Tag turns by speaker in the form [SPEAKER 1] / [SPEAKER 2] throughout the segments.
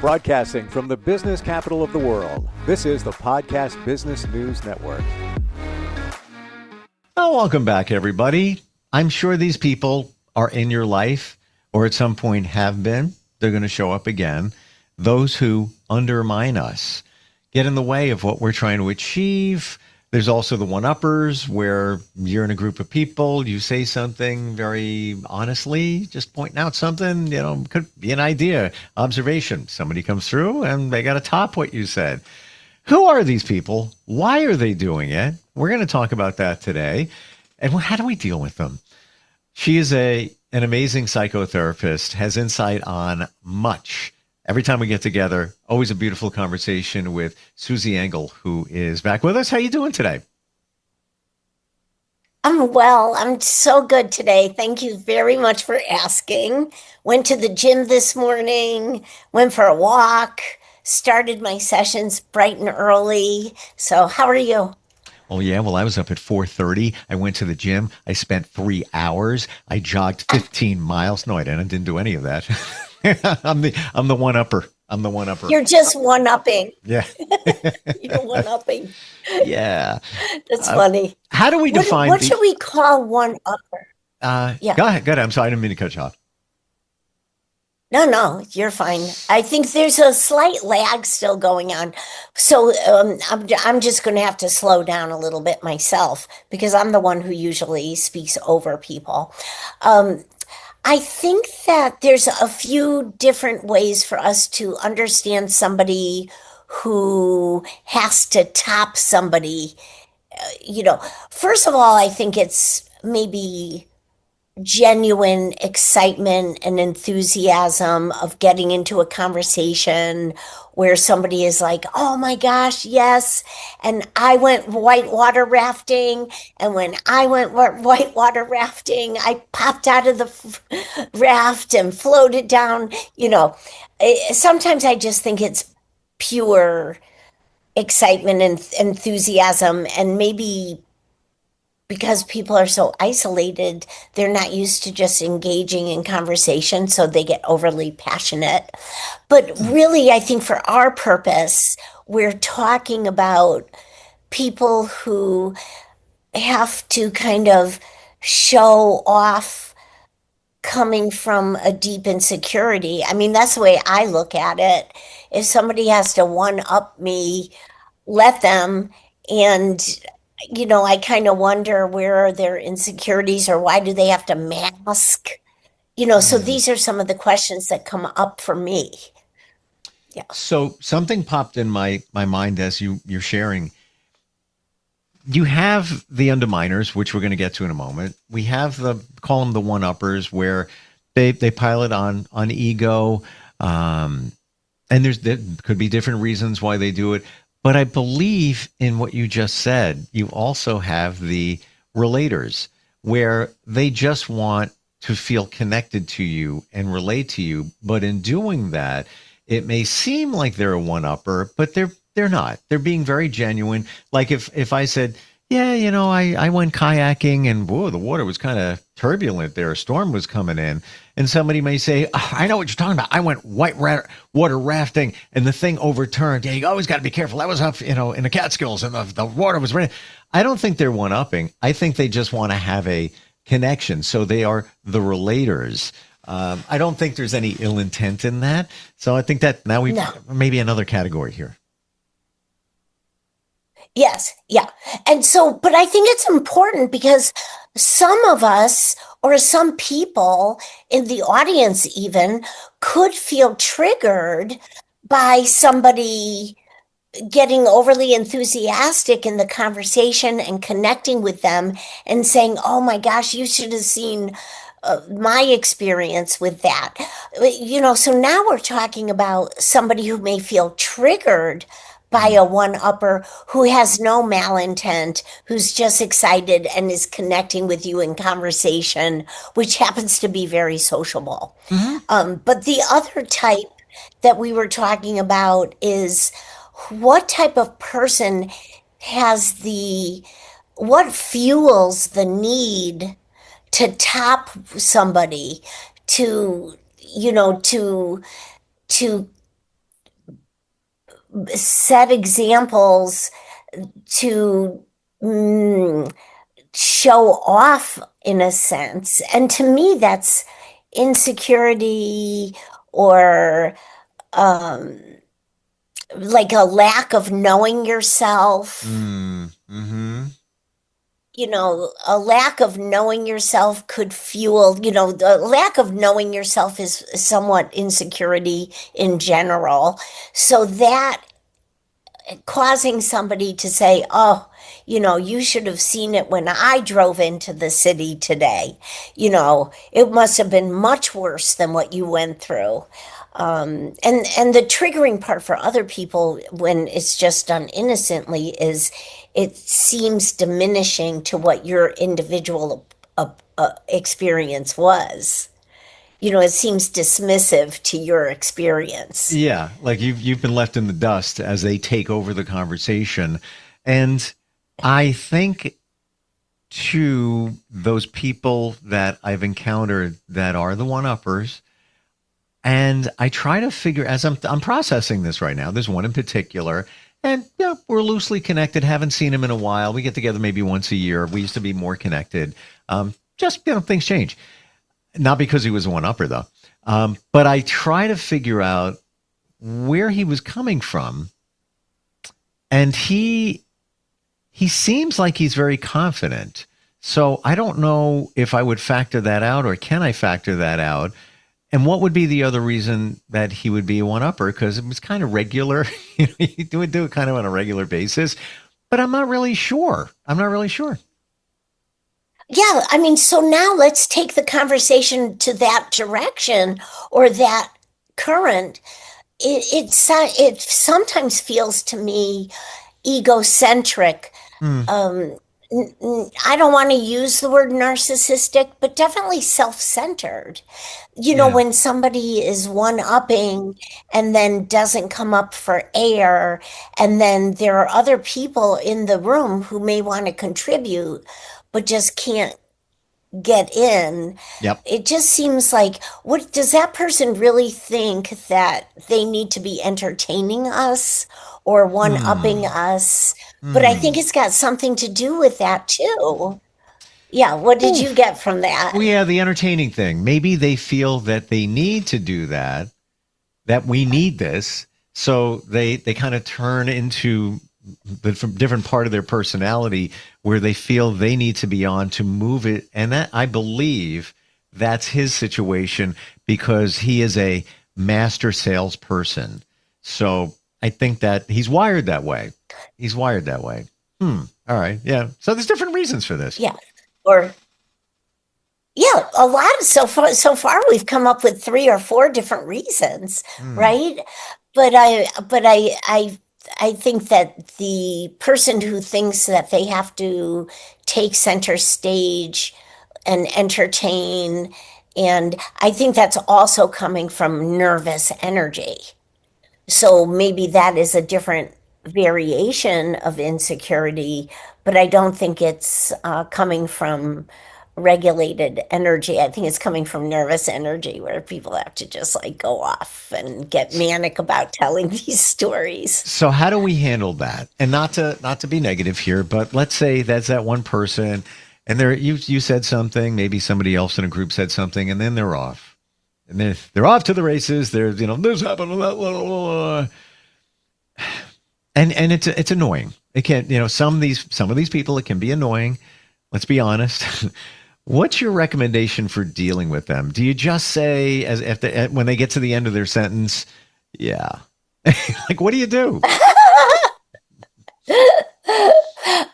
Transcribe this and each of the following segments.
[SPEAKER 1] Broadcasting from the business capital of the world, this is the Podcast Business News Network.
[SPEAKER 2] Oh, welcome back, everybody. I'm sure these people are in your life or at some point have been. They're going to show up again. Those who undermine us, get in the way of what we're trying to achieve. There's also the one-uppers where you're in a group of people, you say something very honestly, just pointing out something, could be an idea, observation. Somebody comes through and they got to top what you said. Who are these people? Why are they doing it? We're going to talk about that today. And how do we deal with them? She is an amazing psychotherapist, has insight on much. Every time we get together, always a beautiful conversation with Susie Engel, who is back with us. How you doing today?
[SPEAKER 3] I'm well. I'm so good today. Thank you very much for asking. Went to the gym this morning, went for a walk, started my sessions bright and early. So how are you?
[SPEAKER 2] Oh, yeah. Well, I was up at 4:30. I went to the gym. I spent 3 hours. I jogged 15 miles. No, I didn't do any of that. I'm the one-upper. I'm the one-upper.
[SPEAKER 3] You're just one-upping.
[SPEAKER 2] Yeah.
[SPEAKER 3] You're one-upping.
[SPEAKER 2] Yeah.
[SPEAKER 3] That's funny.
[SPEAKER 2] How do we define
[SPEAKER 3] what should we call one-upper?
[SPEAKER 2] Yeah. Go ahead. I'm sorry. I didn't mean to cut you off.
[SPEAKER 3] No, you're fine. I think there's a slight lag still going on. So I'm just going to have to slow down a little bit myself because I'm the one who usually speaks over people. I think that there's a few different ways for us to understand somebody who has to top somebody. First of all, I think it's maybe genuine excitement and enthusiasm of getting into a conversation where somebody is like, oh my gosh, yes. And I went whitewater rafting. And when I went whitewater rafting, I popped out of the raft and floated down. Sometimes I just think it's pure excitement and enthusiasm, and maybe because people are so isolated, they're not used to just engaging in conversation, so they get overly passionate. But really, I think for our purpose, we're talking about people who have to kind of show off coming from a deep insecurity. I mean, that's the way I look at it. If somebody has to one-up me, let them. And I kind of wonder, where are their insecurities, or why do they have to mask? So these are some of the questions that come up for me. Yeah.
[SPEAKER 2] So something popped in my mind as you're sharing. You have the underminers, which we're going to get to in a moment. We have call them the one-uppers, where they pile it on ego. And there could be different reasons why they do it. But I believe in what you just said. You also have the relators, where they just want to feel connected to you and relate to you. But in doing that, it may seem like they're a one-upper, but they're not. They're being very genuine. Like if I said, yeah, I went kayaking and whoa, the water was kind of turbulent there. A storm was coming in. And somebody may say, oh, I know what you're talking about. I went water rafting and the thing overturned. Yeah, you always got to be careful. That was up, in the Catskills and the water was running. I don't think they're one-upping. I think they just want to have a connection. So they are the relators. I don't think there's any ill intent in that. So I think that now maybe another category here.
[SPEAKER 3] Yes. Yeah. And so, but I think it's important because some of us, or some people in the audience even, could feel triggered by somebody getting overly enthusiastic in the conversation and connecting with them and saying, oh my gosh, you should have seen my experience with that. So now we're talking about somebody who may feel triggered by a one-upper who has no malintent, who's just excited and is connecting with you in conversation, which happens to be very sociable. Mm-hmm. But the other type that we were talking about is, what type of person what fuels the need to top somebody, to set examples to show off in a sense. And to me, that's insecurity or um, like a lack of knowing yourself.
[SPEAKER 2] Mm-hmm.
[SPEAKER 3] A lack of knowing yourself could fuel, the lack of knowing yourself is somewhat insecurity in general. So that causing somebody to say, oh, you should have seen it when I drove into the city today. It must have been much worse than what you went through. And the triggering part for other people when it's just done innocently is it seems diminishing to what your individual experience was. It seems dismissive to your experience.
[SPEAKER 2] Yeah, like you've been left in the dust as they take over the conversation. And I think to those people that I've encountered that are the one-uppers, and I try to figure as I'm processing this right now. There's one in particular, and yeah, we're loosely connected. Haven't seen him in a while. We get together maybe once a year. We used to be more connected. Just things change. Not because he was a one-upper though. But I try to figure out where he was coming from, and he seems like he's very confident. So I don't know if I would factor that out, or can I factor that out? And what would be the other reason that he would be a one-upper? Because it was kind of regular. He would do it kind of on a regular basis. But I'm not really sure.
[SPEAKER 3] Yeah, I mean, so now let's take the conversation to that direction or that current. It sometimes feels to me egocentric.
[SPEAKER 2] Hmm.
[SPEAKER 3] I don't want to use the word narcissistic, but definitely self-centered.
[SPEAKER 2] Yeah.
[SPEAKER 3] When somebody is one-upping and then doesn't come up for air, and then there are other people in the room who may want to contribute, but just can't get in.
[SPEAKER 2] Yep.
[SPEAKER 3] It just seems like, what does that person really think that they need to be entertaining us or one-upping
[SPEAKER 2] Hmm.
[SPEAKER 3] us? But I think
[SPEAKER 2] Hmm.
[SPEAKER 3] it's got something to do with that too. Yeah, what did you
[SPEAKER 2] Oof.
[SPEAKER 3] get from that?
[SPEAKER 2] Well, yeah, the entertaining thing. Maybe they feel that they need to do that, that we need this. So they kind of turn into the different part of their personality where they feel they need to be on to move it. And that, I believe, that's his situation because he is a master salesperson. So I think that he's wired that way. He's wired that way. All right. Yeah. So there's different reasons for this.
[SPEAKER 3] Yeah. Or yeah, a lot of so far we've come up with three or four different reasons,
[SPEAKER 2] Hmm.
[SPEAKER 3] right? But I think that the person who thinks that they have to take center stage and entertain, and I think that's also coming from nervous energy. So maybe that is a different variation of insecurity, but I don't think it's coming from regulated energy. I think it's coming from nervous energy where people have to just like go off and get manic about telling these stories.
[SPEAKER 2] So how do we handle that? And not to be negative here, but let's say that's that one person, and you said something, maybe somebody else in a group said something, and then they're off, and then they're off to the races. There's this happened, blah, blah, blah. And it's annoying. It can some of these people, it can be annoying. Let's be honest. What's your recommendation for dealing with them? Do you just say as if when they get to the end of their sentence, yeah, like what do you do?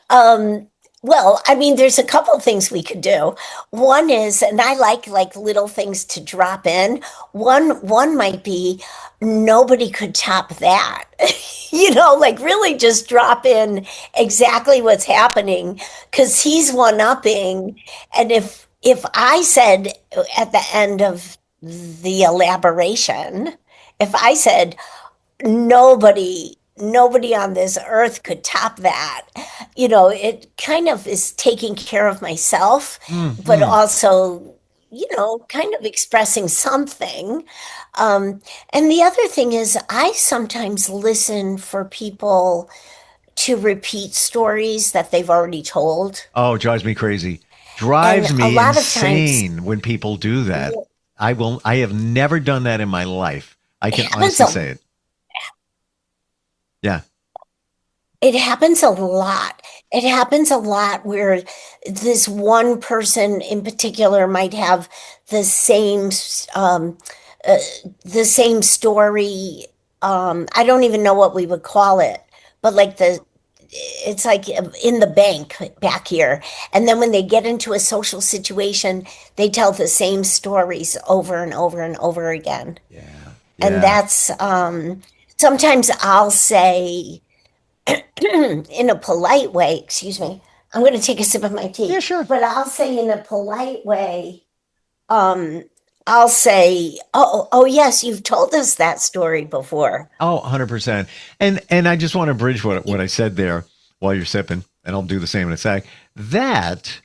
[SPEAKER 3] Um, well, I mean, there's a couple things we could do. One is, and I like little things to drop in. One might be nobody could top that. Like really just drop in exactly what's happening because he's one upping. And if I said at the end of the elaboration, if I said, nobody on this earth could top that. It kind of is taking care of myself, but
[SPEAKER 2] Mm-hmm.
[SPEAKER 3] also kind of expressing something. Um, and the other thing is, I sometimes listen for people to repeat stories that they've already told.
[SPEAKER 2] Oh, it drives me crazy.
[SPEAKER 3] And
[SPEAKER 2] Drives
[SPEAKER 3] a
[SPEAKER 2] me
[SPEAKER 3] lot of times,
[SPEAKER 2] insane when people do that.
[SPEAKER 3] it
[SPEAKER 2] I have never done that in my life. I can
[SPEAKER 3] happens
[SPEAKER 2] honestly
[SPEAKER 3] a
[SPEAKER 2] say it. Yeah,
[SPEAKER 3] It happens a lot. It happens a lot where this one person in particular might have the same um, uh, the same story. I don't even know what we would call it, but like it's like in the bank back here. And then when they get into a social situation, they tell the same stories over and over and over again.
[SPEAKER 2] yeah,
[SPEAKER 3] And
[SPEAKER 2] yeah.
[SPEAKER 3] that's sometimes I'll say in a polite way, excuse me, I'm going to take a sip of my
[SPEAKER 2] Yeah,
[SPEAKER 3] tea,
[SPEAKER 2] sure.
[SPEAKER 3] but I'll say in a polite way, um, I'll say, oh, yes, you've told us that story before.
[SPEAKER 2] Oh, 100%. And I just want to bridge what I said there while you're sipping, and I'll do the same in a sec. That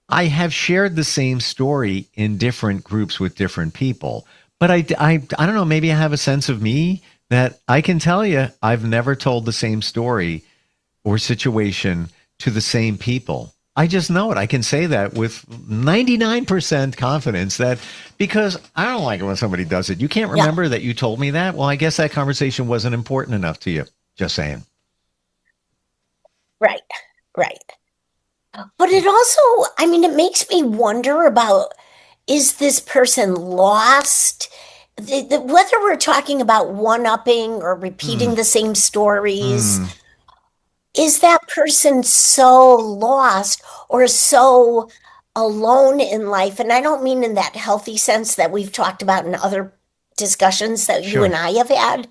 [SPEAKER 2] I have shared the same story in different groups with different people. But I don't know, maybe I have a sense of me that I can tell you I've never told the same story or situation to the same people. I just know it. I can say that with 99% confidence that because I don't like it when somebody does it. You can't
[SPEAKER 3] Yeah,
[SPEAKER 2] remember that you told me that. Well, I guess that conversation wasn't important enough to you. Just saying.
[SPEAKER 3] right, right. But it also, I mean, it makes me wonder about, is this person lost? Whether we're talking about one-upping or
[SPEAKER 2] Hmm.
[SPEAKER 3] repeating the same stories,
[SPEAKER 2] Hmm.
[SPEAKER 3] is that person so lost or so alone in life? And I don't mean in that healthy sense that we've talked about in other discussions that you
[SPEAKER 2] Sure.
[SPEAKER 3] and I have had,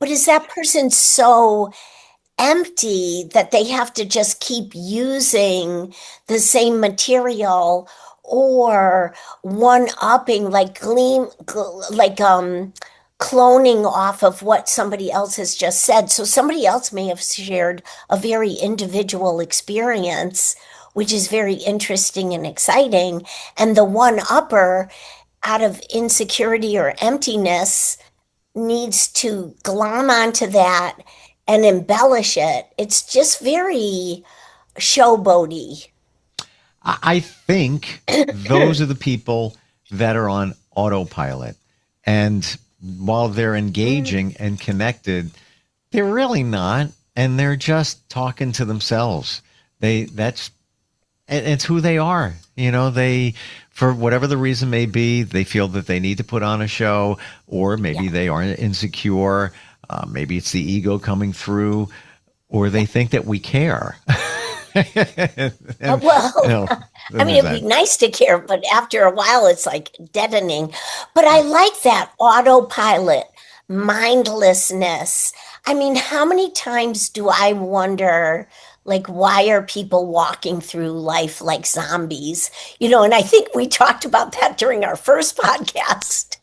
[SPEAKER 3] but is that person so empty that they have to just keep using the same material or one upping like cloning off of what somebody else has just said. So somebody else may have shared a very individual experience, which is very interesting and exciting, and the one upper out of insecurity or emptiness needs to glom onto that and embellish it. It's just very showboaty.
[SPEAKER 2] I think those are the people that are on autopilot. And while they're
[SPEAKER 3] Mm,
[SPEAKER 2] engaging and connected, they're really not. And they're just talking to themselves. That's it's who they are. They, for whatever the reason may be, they feel that they need to put on a show, or
[SPEAKER 3] yeah,
[SPEAKER 2] maybe they are insecure. Maybe it's the ego coming through, or
[SPEAKER 3] yeah.
[SPEAKER 2] they think that we care. and, you
[SPEAKER 3] Well,
[SPEAKER 2] know,
[SPEAKER 3] I
[SPEAKER 2] then
[SPEAKER 3] mean,
[SPEAKER 2] there's
[SPEAKER 3] it'd be
[SPEAKER 2] that.
[SPEAKER 3] nice to care, but after a while, it's like deadening. But I like that autopilot, mindlessness. I mean, how many times do I wonder, like, why are people walking through life like zombies? And I think we talked about that during our first podcast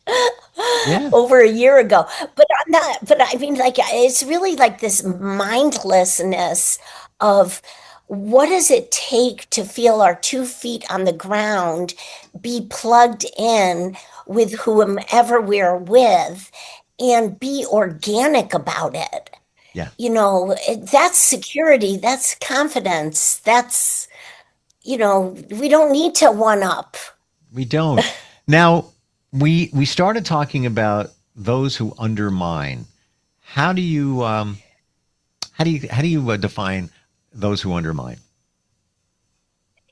[SPEAKER 2] Yeah.
[SPEAKER 3] over a year ago. But I'm not, but I mean, like, it's really like this mindlessness of what does it take to feel our 2 feet on the ground, be plugged in with whomever we're with, and be organic about it?
[SPEAKER 2] Yeah.
[SPEAKER 3] That's security, that's confidence, we don't need to one up.
[SPEAKER 2] We don't. Now, we started talking about those who undermine. How do you define those who undermine?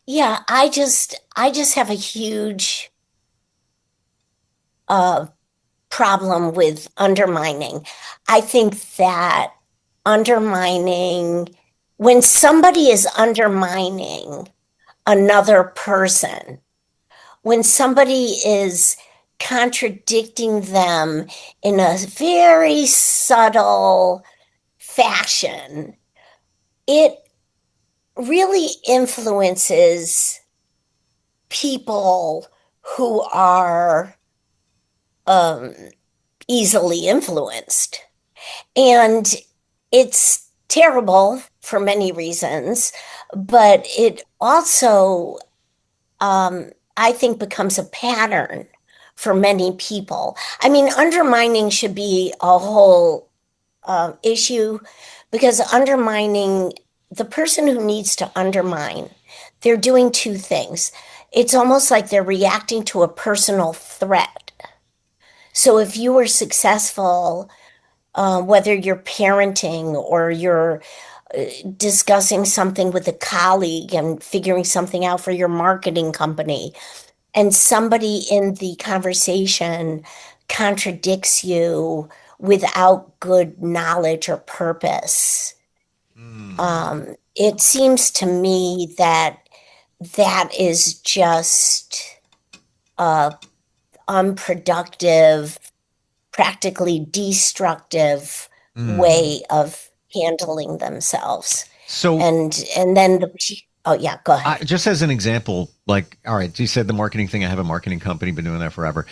[SPEAKER 3] Yeah, I just have a huge uh problem with undermining. I think that undermining, when somebody is undermining another person, when somebody is contradicting them in a very subtle fashion, it really influences people who are um, easily influenced. And it's terrible for many reasons, but it also, I think becomes a pattern for many people. I mean, undermining should be a whole issue because undermining the person who needs to undermine, they're doing two things. It's almost like they're reacting to a personal threat. So if you were successful, whether you're parenting or you're discussing something with a colleague and figuring something out for your marketing company, and somebody in the conversation contradicts you without good knowledge or purpose, it seems to me that that is just a unproductive, practically destructive way of handling themselves.
[SPEAKER 2] So
[SPEAKER 3] And then oh yeah, go ahead.
[SPEAKER 2] just as an example, like, all right, you said the marketing thing. I have a marketing company, been doing that forever.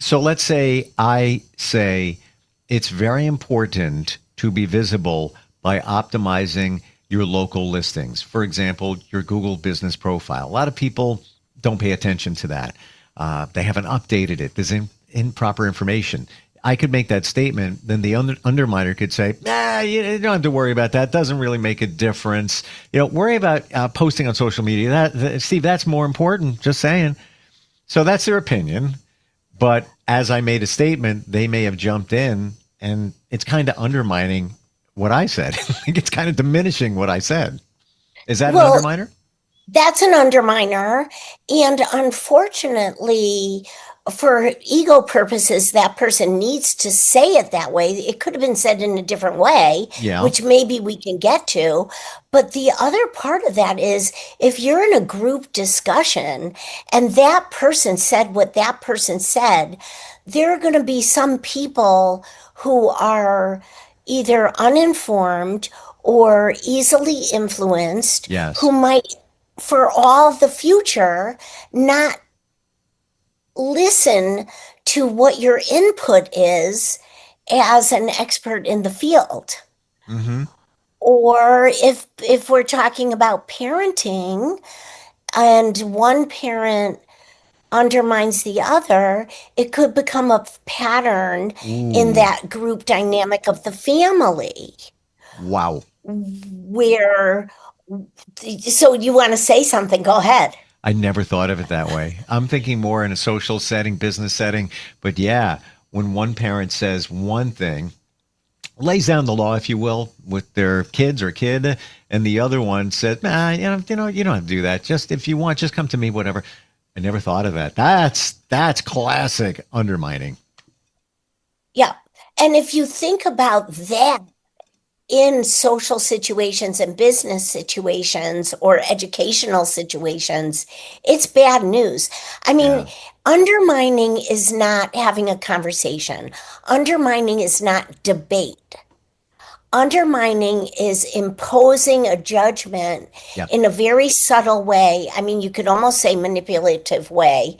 [SPEAKER 2] So let's say I say it's very important to be visible by optimizing your local listings. For example, your Google business profile. A lot of people don't pay attention to that. They haven't updated it. There's improper information. I could make that statement, then the underminer could say, nah, you don't have to worry about that. Doesn't really make a difference. Worry about posting on social media. Steve, that's more important. Just saying. So that's their opinion. But as I made a statement, they may have jumped in, and it's kind of undermining what I said. It's kind of diminishing what I said. Is that an underminer?
[SPEAKER 3] That's an underminer. And unfortunately, for ego purposes, that person needs to say it that way. It could have been said in a different way, which maybe we can get to. But the other part of that is if you're in a group discussion and that person said what that person said, there are going to be some people who are either uninformed or easily influenced, who might, for all the future, not listen to what your input is as an expert in the field. Or if we're talking about parenting and one parent undermines the other, it could become a pattern in that group dynamic of the family.
[SPEAKER 2] Wow.
[SPEAKER 3] So you want to say something? Go ahead.
[SPEAKER 2] I never thought of it that way. I'm thinking more in a social setting, business setting. But yeah, when one parent says one thing, lays down the law, if you will, with their kids or kid, and the other one says, nah, you don't have to do that. Just if you want, just come to me, whatever. I never thought of that. That's classic undermining.
[SPEAKER 3] Yeah. And if you think about that in social situations and business situations or educational situations, it's bad news. I mean, undermining is not having a conversation. Undermining is not debate. Undermining is imposing a judgment in a very subtle way. I mean, you could almost say manipulative way,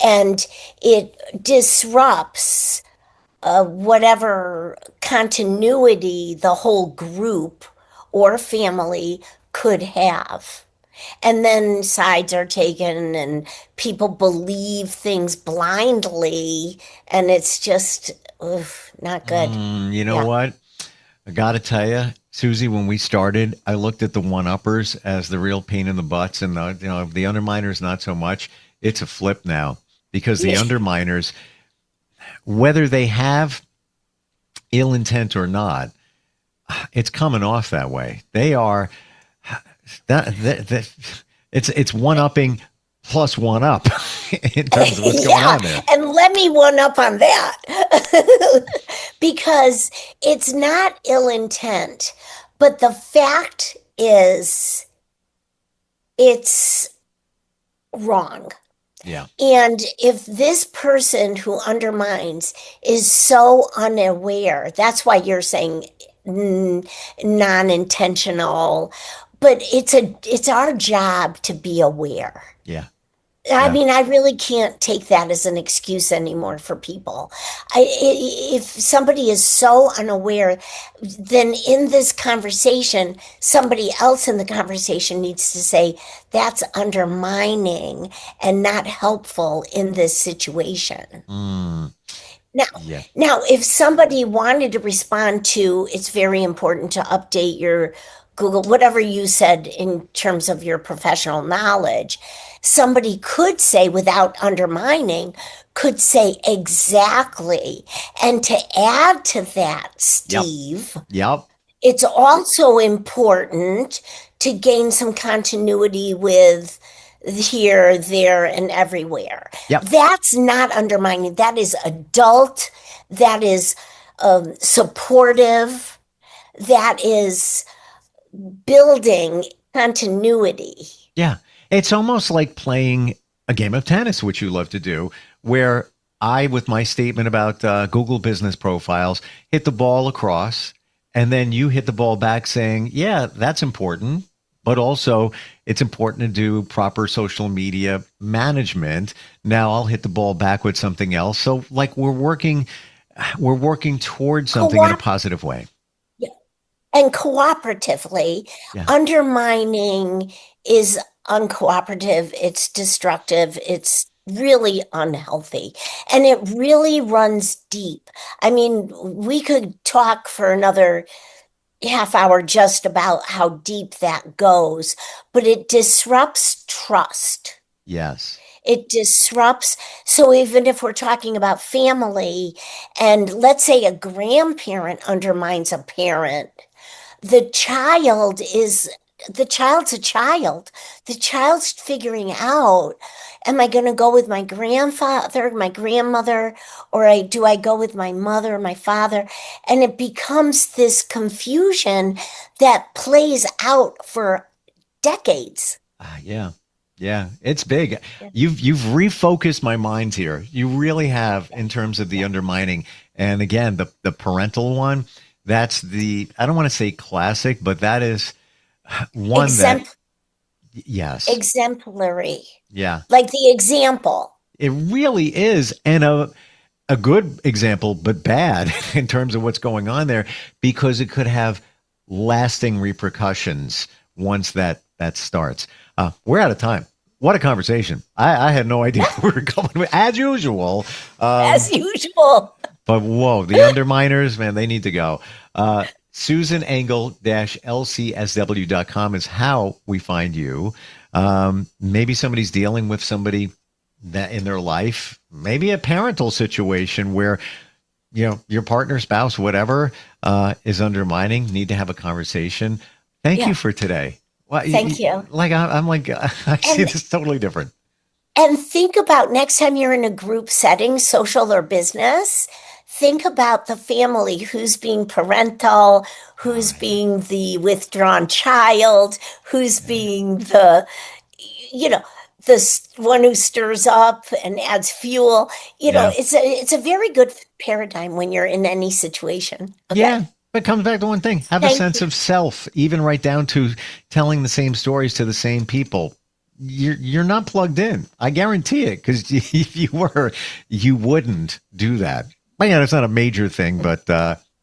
[SPEAKER 3] and it disrupts whatever continuity the whole group or family could have. And then sides are taken and people believe things blindly, and it's just not good.
[SPEAKER 2] You know what? I got to tell you, Susie, when we started, I looked at the one-uppers as the real pain in the butts, and the underminers not so much. It's a flip now, because the underminers, whether they have ill intent or not, it's coming off that way. They are it's one-upping plus one up in terms of what's going on there.
[SPEAKER 3] And let me one up on that because it's not ill intent, but the fact is it's wrong.
[SPEAKER 2] Yeah.
[SPEAKER 3] And if this person who undermines is so unaware, that's why you're saying non-intentional, but it's our job to be aware.
[SPEAKER 2] Yeah.
[SPEAKER 3] I
[SPEAKER 2] Yeah.
[SPEAKER 3] mean, I really can't take that as an excuse anymore for people. If somebody is so unaware, then in this conversation, somebody else in the conversation needs to say, that's undermining and not helpful in this situation.
[SPEAKER 2] Mm,
[SPEAKER 3] Now,
[SPEAKER 2] yeah.
[SPEAKER 3] now, if somebody wanted to respond to, it's very important to update your Google, whatever you said in terms of your professional knowledge. Somebody could say, without undermining, could say exactly. And to add to that,
[SPEAKER 2] Yep.
[SPEAKER 3] Steve,
[SPEAKER 2] Yep.
[SPEAKER 3] it's also important to gain some continuity with here, there, and everywhere.
[SPEAKER 2] Yep.
[SPEAKER 3] That's not undermining. That is adult. That is supportive. That is building continuity.
[SPEAKER 2] Yeah. It's almost like playing a game of tennis, which you love to do, where I, with my statement about Google business profiles, hit the ball across, and then you hit the ball back saying, yeah, that's important. But also, it's important to do proper social media management. Now I'll hit the ball back with something else. So, like, we're working towards something in a
[SPEAKER 3] Co-op
[SPEAKER 2] positive way.
[SPEAKER 3] and cooperatively,
[SPEAKER 2] Yeah.
[SPEAKER 3] undermining is uncooperative, it's destructive, it's really unhealthy, and it really runs deep. I mean, we could talk for another half hour just about how deep that goes, but it disrupts trust.
[SPEAKER 2] Yes.
[SPEAKER 3] It disrupts. So even if we're talking about family, and let's say a grandparent undermines a parent, the child is the child's a child. The child's figuring out, am I going to go with my grandfather, my grandmother, or do I go with my mother, my father? And it becomes this confusion that plays out for decades.
[SPEAKER 2] Yeah. Yeah, it's big.
[SPEAKER 3] Yeah.
[SPEAKER 2] You've refocused my mind here. You really have in terms of the undermining. And again, the parental one, that's the I don't want to say classic, but that is one that yes.
[SPEAKER 3] Exemplary,
[SPEAKER 2] Yeah.
[SPEAKER 3] like the example.
[SPEAKER 2] It really is. And a good example, but bad in terms of what's going on there, because it could have lasting repercussions once that starts. We're out of time. What a conversation! I had no idea where we were going as usual.
[SPEAKER 3] As usual.
[SPEAKER 2] But whoa, the underminers, man, they need to go. Susan Engel-lcsw.com is how we find you. Maybe somebody's dealing with somebody that in their life, maybe a parental situation where your partner, spouse, whatever, is undermining. Need to have a conversation. Thank you
[SPEAKER 3] Yeah.
[SPEAKER 2] for today. Well,
[SPEAKER 3] Thank you.
[SPEAKER 2] like I'm like I see
[SPEAKER 3] And
[SPEAKER 2] this totally different.
[SPEAKER 3] and think about next time you're in a group setting, social or business, think about the family, who's being parental,
[SPEAKER 2] Oh
[SPEAKER 3] who's
[SPEAKER 2] yeah,
[SPEAKER 3] being the withdrawn child, who's
[SPEAKER 2] yeah,
[SPEAKER 3] being the, you know, one who stirs up and adds fuel.
[SPEAKER 2] yeah,
[SPEAKER 3] It's a very good paradigm when you're in any situation. Okay.
[SPEAKER 2] yeah. But it comes back to one thing: have a
[SPEAKER 3] Thank
[SPEAKER 2] sense
[SPEAKER 3] you.
[SPEAKER 2] of self, even right down to telling the same stories to the same people. You're not plugged in. I guarantee it. Because if you were, you wouldn't do that. But yeah, it's not a major thing. But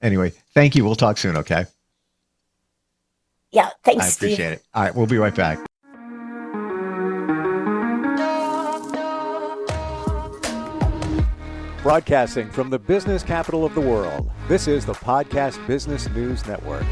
[SPEAKER 2] anyway, thank you. We'll talk soon. Okay.
[SPEAKER 3] Yeah. Thanks,
[SPEAKER 2] I
[SPEAKER 3] Steve.
[SPEAKER 2] appreciate it. All right, we'll be right back.
[SPEAKER 1] Broadcasting from the business capital of the world, this is the Podcast Business News Network.